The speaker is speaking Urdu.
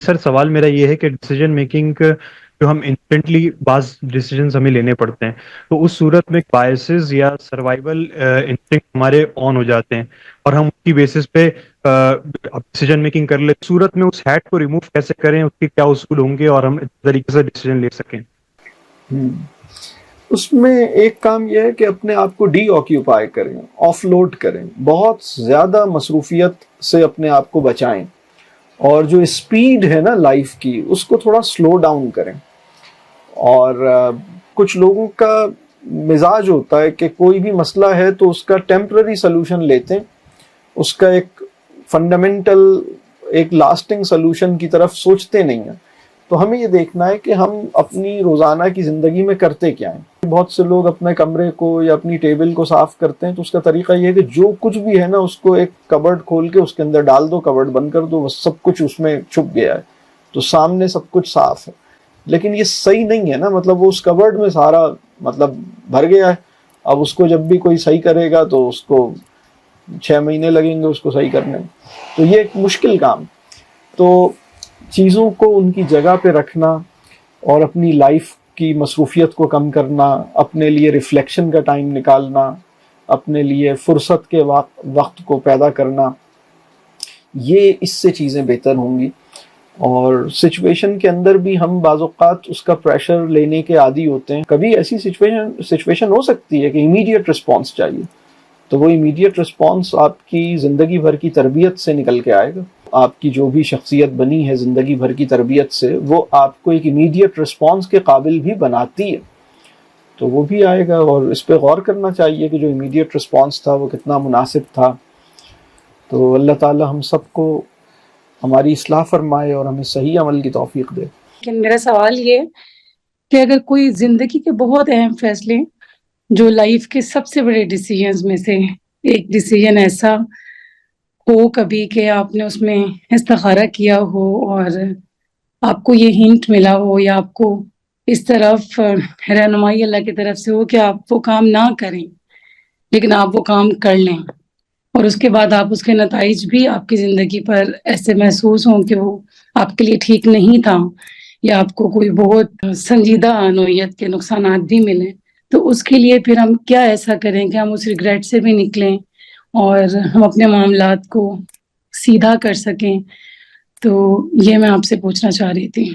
سر سوال میرا یہ ہے کہ ڈیسیجن میکنگ جو ہم انسٹنٹلی بعض ڈیسیجنز ہمیں لینے پڑتے ہیں، تو اس صورت میں بائسز یا سروائیول انسٹنکٹ ہمارے آن ہو جاتے ہیں اور ہم اس کی بیسس پہ ڈیسیجن میکنگ کر لیتے، صورت میں اس ہیٹ کو ریموو کیسے کریں، اس کے کیا اصول ہوں گے اور ہم اس طریقے سے ڈیسیجن لے سکیں؟ اس میں ایک کام یہ ہے کہ اپنے آپ کو ڈی آکیوپائی کریں، آف لوڈ کریں، بہت زیادہ مصروفیت سے اپنے آپ کو بچائیں، اور جو اسپیڈ ہے نا لائف کی اس کو تھوڑا سلو ڈاؤن کریں۔ اور کچھ لوگوں کا مزاج ہوتا ہے کہ کوئی بھی مسئلہ ہے تو اس کا ٹیمپرری سلوشن لیتے ہیں، اس کا ایک فنڈامنٹل ایک لاسٹنگ سلوشن کی طرف سوچتے نہیں ہیں۔ تو ہمیں یہ دیکھنا ہے کہ ہم اپنی روزانہ کی زندگی میں کرتے کیا ہیں۔ بہت سے لوگ اپنے کمرے کو یا اپنی ٹیبل کو صاف کرتے ہیں تو اس کا طریقہ یہ ہے کہ جو کچھ بھی ہے نا اس کو ایک کبرڈ کھول کے اس کے اندر ڈال دو، کبرڈ بند کر دو، بس سب کچھ اس میں چھپ گیا ہے تو سامنے سب کچھ صاف ہے۔ لیکن یہ صحیح نہیں ہے نا، مطلب وہ اس کبرڈ میں سارا مطلب بھر گیا ہے، اب اس کو جب بھی کوئی صحیح کرے گا تو اس کو 6 مہینے لگیں گے اس کو صحیح کرنے میں، تو یہ ایک مشکل کام۔ تو چیزوں کو ان کی جگہ پہ رکھنا اور اپنی لائف کی مصروفیت کو کم کرنا، اپنے لیے ریفلیکشن کا ٹائم نکالنا، اپنے لیے فرصت کے وقت کو پیدا کرنا، یہ اس سے چیزیں بہتر ہوں گی۔ اور سچویشن کے اندر بھی ہم بعض اوقات اس کا پریشر لینے کے عادی ہوتے ہیں، کبھی ایسی سچویشن ہو سکتی ہے کہ امیڈیٹ رسپانس چاہیے، تو وہ امیڈیٹ رسپانس آپ کی زندگی بھر کی تربیت سے نکل کے آئے گا۔ آپ کی جو بھی شخصیت بنی ہے زندگی بھر کی تربیت سے، وہ آپ کو ایک امیڈیٹ رسپانس کے قابل بھی بناتی ہے، تو وہ بھی آئے گا۔ اور اس پہ غور کرنا چاہیے کہ جو امیڈیٹ رسپانس تھا وہ کتنا مناسب تھا۔ تو اللہ تعالی ہم سب کو ہماری اصلاح فرمائے اور ہمیں صحیح عمل کی توفیق دے۔ لیکن میرا سوال یہ کہ اگر کوئی زندگی کے بہت اہم فیصلے، جو لائف کے سب سے بڑے ڈیسیجنز میں سے ایک ڈیسیجن ایسا ہو کبھی کہ آپ نے اس میں استخارہ کیا ہو اور آپ کو یہ ہنٹ ملا ہو یا آپ کو اس طرف رہنمائی اللہ کی طرف سے ہو کہ آپ وہ کام نہ کریں لیکن آپ وہ کام کر لیں، اور اس کے بعد آپ اس کے نتائج بھی آپ کی زندگی پر ایسے محسوس ہوں کہ وہ آپ کے لیے ٹھیک نہیں تھا، یا آپ کو کوئی بہت سنجیدہ نوعیت کے نقصانات بھی ملیں، تو اس کے لیے پھر ہم کیا ایسا کریں کہ ہم اس ریگریٹ سے بھی نکلیں اور ہم اپنے معاملات کو سیدھا کر سکیں؟ تو یہ میں آپ سے پوچھنا چاہ رہی تھی۔